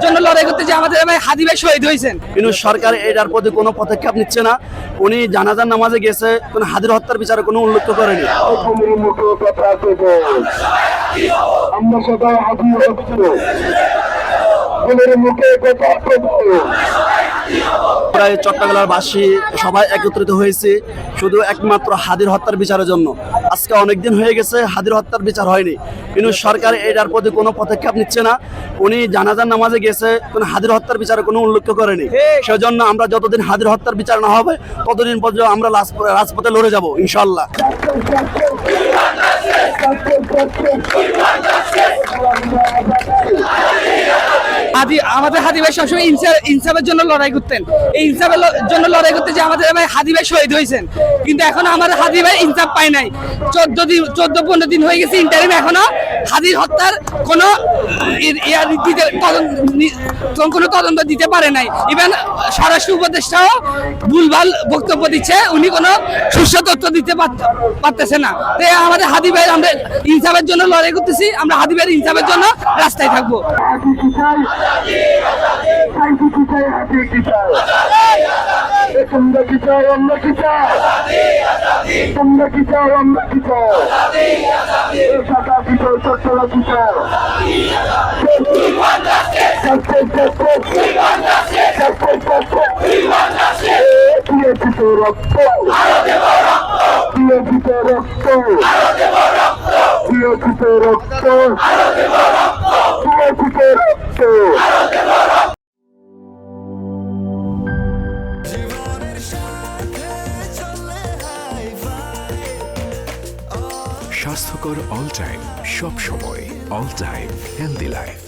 জন্য লড়াই করতে যে আমাদের ভাই হাদি ভাই শহীদ হয়েছেন, কিন্তু সরকার এটার প্রতি কোনো পদক্ষেপ নিচ্ছে না। উনি জানাজার নামাজে গেছে, কোনো হাদির হত্যার বিচারে কোনো উল্লেখ করেনি। আমরা সবাই হাদি হচ্ছে মুখে কথা প্রায় চট্টগ্রামের বাসী সবাই একত্রিত হয়েছে শুধু একমাত্র হাদির হত্যার বিচারের জন্য। আজকে অনেকদিন হয়ে গেছে হাদির হত্যার বিচার হয়নি, কিন্তু সরকার এটার প্রতি কোনো পদক্ষেপ নিচ্ছে না। উনি জানাজার নামাজে গেছে, কোনো হাদির হত্যার বিচারে কোনো উল্লেখ করেনি। সেজন্য আমরা যতদিন হাদির হত্যার বিচার না হবে ততদিন পর্যন্ত আমরা রাজপথে লড়ে যাব ইনশাল্লাহ। আমাদের হাদি ভাই সবসময় ইনসাফের জন্য লড়াই করতেন। এই ইনসাফের জন্য লড়াই করতে যে আমাদের ভাই হাদি ভাই শহীদ হয়েছেন, কিন্তু এখন আমাদের হাদি ভাই ইনসাফ পায় নাই। 14-15 দিন হয়ে গেছে ইন্টারিম, এখনো হাদির হত্যার কোনো কোনো তদন্ত দিতে পারে নাই। ইভেন স্বরাষ্ট্র উপদেষ্টাও ভুলভাল বক্তব্য দিচ্ছে, উনি কোনো সুস্থ তথ্য দিতে পারতেছে না। তাই আমাদের হাদি ভাই, আমরা ইনসাফের জন্য লড়াই করতেছি, আমরা হাদি ভাইয়ের ইনসাফের জন্য রাস্তায় থাকবো। তোমরা কি চাও, আমরা কি চাও, তোমরা কি চাও, আমরা কি চাও, সাদা কি চাও, চট্টলা কি চাও, দিয়েছি তো রক্ত, দিয়েছি তো রক্ত, দিয়েছি তো রক্ত, দিয়েছি তো রক্ত। স্বাস্থ্যকর অল টাইম, সব সময় অল টাইম হেলদি লাইফ।